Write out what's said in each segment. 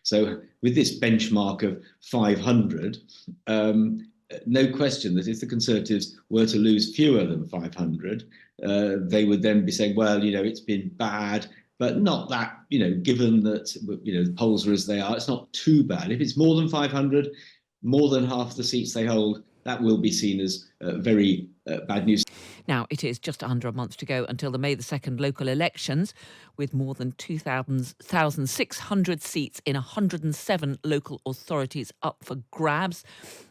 So with this benchmark of 500, no question that if the Conservatives were to lose fewer than 500, they would then be saying, well, it's been bad, but not that, given that, the polls are as they are, it's not too bad. If it's more than 500, more than half the seats they hold, that will be seen as very bad news. Now, it is just under a month to go until the May the 2nd local elections, with more than 2,600 seats in 107 local authorities up for grabs.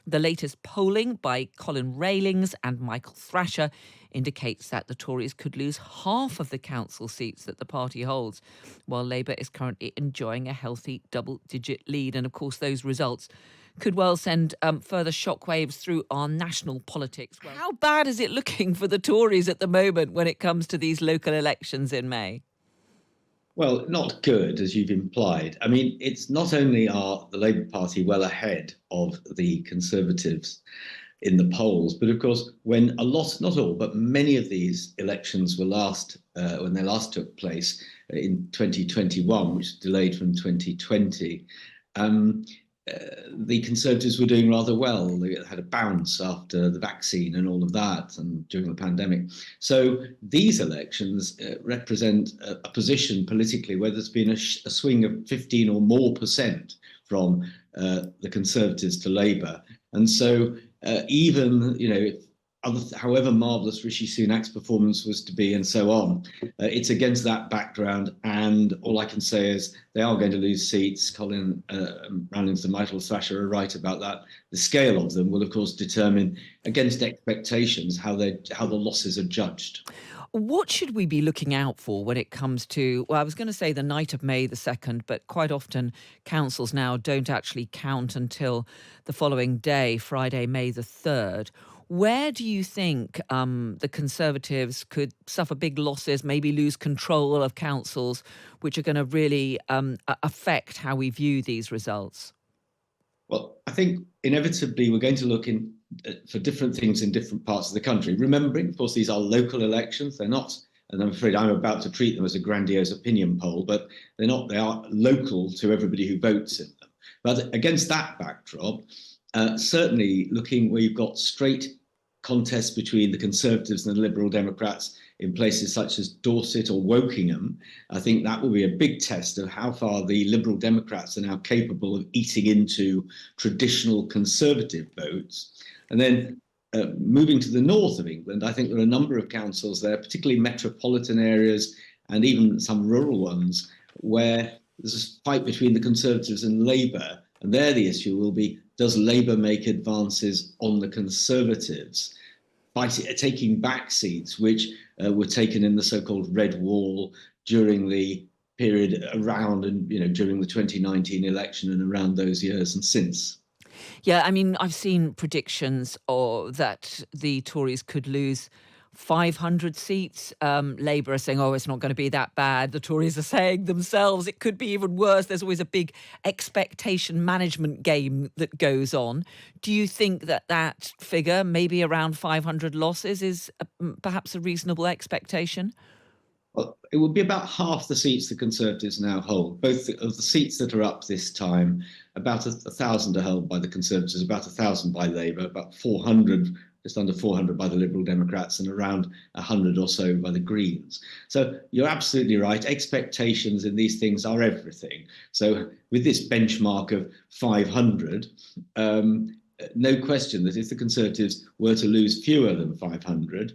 The latest polling by Colin Railings and Michael Thrasher indicates that the Tories could lose half of the council seats that the party holds, while Labour is currently enjoying a healthy double-digit lead. And of course, those results could well send further shockwaves through our national politics. Well, how bad is it looking for the Tories at the moment when it comes to these local elections in May? Well, not good, as you've implied. I mean, it's not only are the Labour Party well ahead of the Conservatives in the polls, but of course, when a lot, not all, but many of these elections were when they last took place in 2021, which was delayed from 2020, the Conservatives were doing rather well. They had a bounce after the vaccine and all of that, and during the pandemic. So these elections represent a position politically where there's been a swing of 15 or more % from the Conservatives to Labour. And so even, however marvellous Rishi Sunak's performance was to be and so on, it's against that background. And all I can say is they are going to lose seats. Colin Railings and Michael Thrasher are right about that. The scale of them will, of course, determine against expectations how the losses are judged. What should we be looking out for when it comes to, well, I was going to say the night of May the 2nd, but quite often councils now don't actually count until the following day, Friday, May the 3rd. Where do you think the Conservatives could suffer big losses, maybe lose control of councils, which are going to really affect how we view these results? Well, I think inevitably we're going to look for different things in different parts of the country. Remembering, of course, these are local elections. They're not, and I'm afraid I'm about to treat them as a grandiose opinion poll, but they're not. They are local to everybody who votes in them. But against that backdrop, certainly looking where you've got straight contests between the Conservatives and the Liberal Democrats in places such as Dorset or Wokingham, I think that will be a big test of how far the Liberal Democrats are now capable of eating into traditional Conservative votes. And then moving to the north of England, I think there are a number of councils there, particularly metropolitan areas and even some rural ones, where there's a fight between the Conservatives and Labour. And there the issue will be, does Labour make advances on the Conservatives by taking back seats which were taken in the so-called Red Wall during the period around and, during the 2019 election and around those years and since? Yeah, I mean, I've seen predictions that the Tories could lose 500 seats. Labour are saying, it's not going to be that bad. The Tories are saying themselves it could be even worse. There's always a big expectation management game that goes on. Do you think that figure, maybe around 500 losses, is perhaps a reasonable expectation? Well, it would be about half the seats the Conservatives now hold. Both of the seats that are up this time, about 1,000 are held by the Conservatives, about 1,000 by Labour, about 400, just under 400 by the Liberal Democrats, and around 100 or so by the Greens. So you're absolutely right. Expectations in these things are everything. So with this benchmark of 500, no question that if the Conservatives were to lose fewer than 500,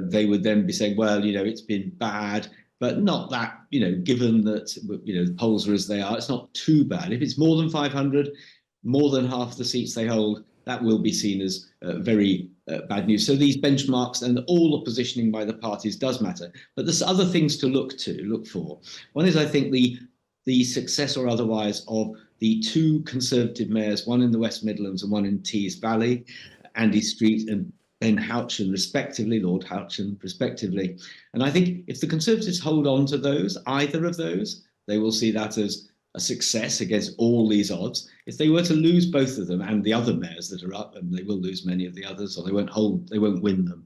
they would then be saying, well, it's been bad, but not that, given that, the polls are as they are, it's not too bad. If it's more than 500, more than half the seats they hold, that will be seen as very bad news. So these benchmarks and all the positioning by the parties does matter. But there's other things to look for. One is, I think, the success or otherwise of the two Conservative mayors, one in the West Midlands and one in Tees Valley, Andy Street and Ben Houchin, respectively, Lord Houchin, respectively. And I think if the Conservatives hold on to either of those, they will see that as a success against all these odds. If they were to lose both of them and the other mayors that are up, and they will lose many of the others, or they won't win them,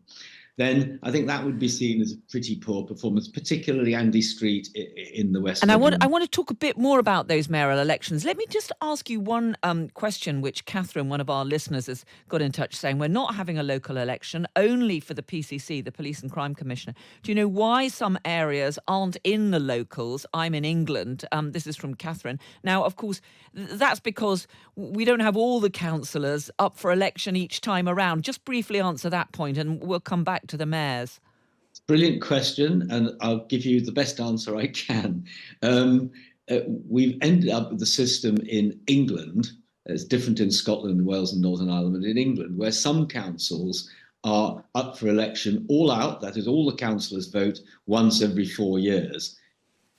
then I think that would be seen as a pretty poor performance, particularly Andy Street in the West And I Midlands. want to talk a bit more about those mayoral elections. Let me just ask you one question, which Catherine, one of our listeners, has got in touch saying we're not having a local election, only for the PCC, the Police and Crime Commissioner. Do you know why some areas aren't in the locals? I'm in England. This is from Catherine. Now, of course, that's because we don't have all the councillors up for election each time around. Just briefly answer that point, and we'll come back to the mayors. Brilliant question, and I'll give you the best answer I can. We've ended up with the system in England. It's different in Scotland, Wales, and Northern Ireland, but in England, where some councils are up for election all out, that is, all the councillors vote once every 4 years.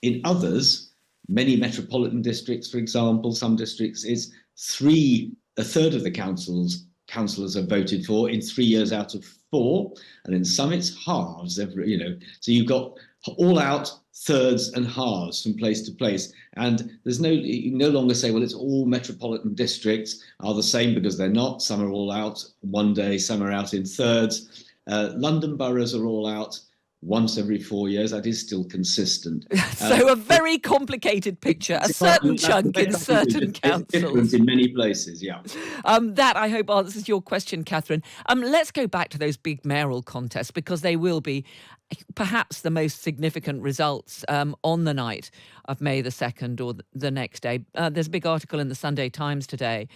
In others, many metropolitan districts, for example, some districts, is a third of the councillors are voted for in 3 years out of 4, and in some it's halves every, so you've got all out, thirds and halves from place to place, and you no longer say, well, it's all metropolitan districts are the same, because they're not. Some are all out one day, some are out in thirds. London boroughs are all out once every 4 years. That is still consistent. So a very complicated picture, a certain chunk in certain councils. It's different in many places, yeah. That, I hope, answers your question, Catherine. Let's go back to those big mayoral contests, because they will be perhaps the most significant results on the night of May the 2nd or the next day. There's a big article in the Sunday Times today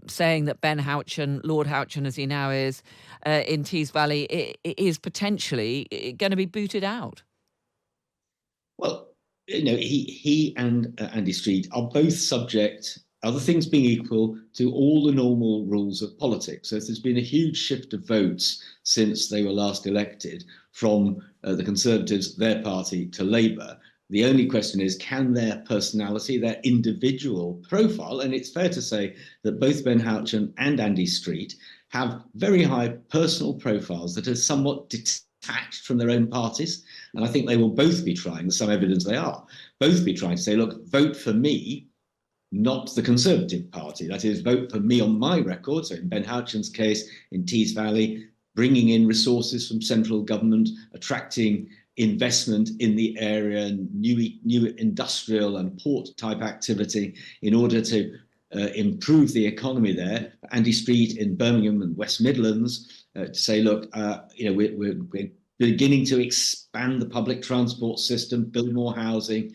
saying that Ben Houchen, Lord Houchen as he now is, in Tees Valley, is potentially going to be booted out. Well, he and Andy Street are both subject, other things being equal, to all the normal rules of politics. So there's been a huge shift of votes since they were last elected from the Conservatives, their party, to Labour. The only question is, can their personality, their individual profile, and it's fair to say that both Ben Houchen and Andy Street have very high personal profiles that are somewhat detached from their own parties. And I think they will both be trying, there's some evidence they are, both be trying to say, look, vote for me, not the Conservative Party. That is, vote for me on my record. So in Ben Houchen's case, in Tees Valley, bringing in resources from central government, attracting investment in the area, new industrial and port type activity in order to improve the economy there. Andy Street in Birmingham and West Midlands to say, look, we're beginning to expand the public transport system, build more housing,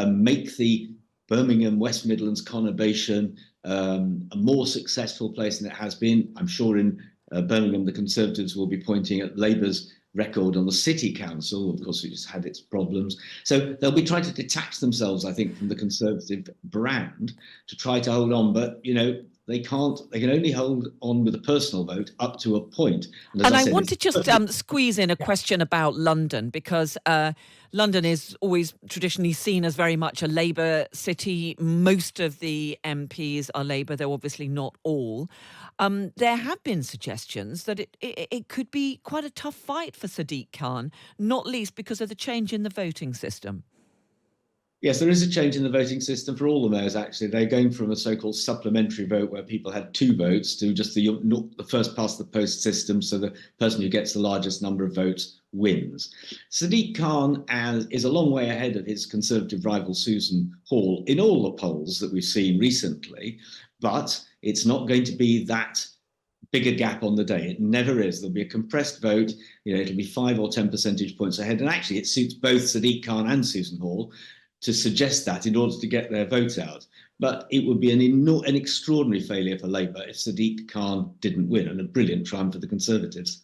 make the Birmingham, West Midlands conurbation a more successful place than it has been. I'm sure in Birmingham, the Conservatives will be pointing at Labour's record on the city council, of course, which has had its problems. So they'll be trying to detach themselves, I think, from the Conservative brand to try to hold on. But, they can't. They can only hold on with a personal vote up to a point. And I want to just squeeze in a question about London, because London is always traditionally seen as very much a Labour city. Most of the MPs are Labour, though obviously not all. There have been suggestions that it could be quite a tough fight for Sadiq Khan, not least because of the change in the voting system. Yes, there is a change in the voting system for all the mayors, actually. They're going from a so-called supplementary vote where people had 2 votes to just the first past the post system, so the person who gets the largest number of votes wins. Sadiq Khan is a long way ahead of his Conservative rival Susan Hall in all the polls that we've seen recently, but it's not going to be that big a gap on the day. It never is. There'll be a compressed vote. It'll be 5 or 10 percentage points ahead. And actually, it suits both Sadiq Khan and Susan Hall to suggest that in order to get their vote out. But it would be an extraordinary failure for Labour if Sadiq Khan didn't win, and a brilliant triumph for the Conservatives.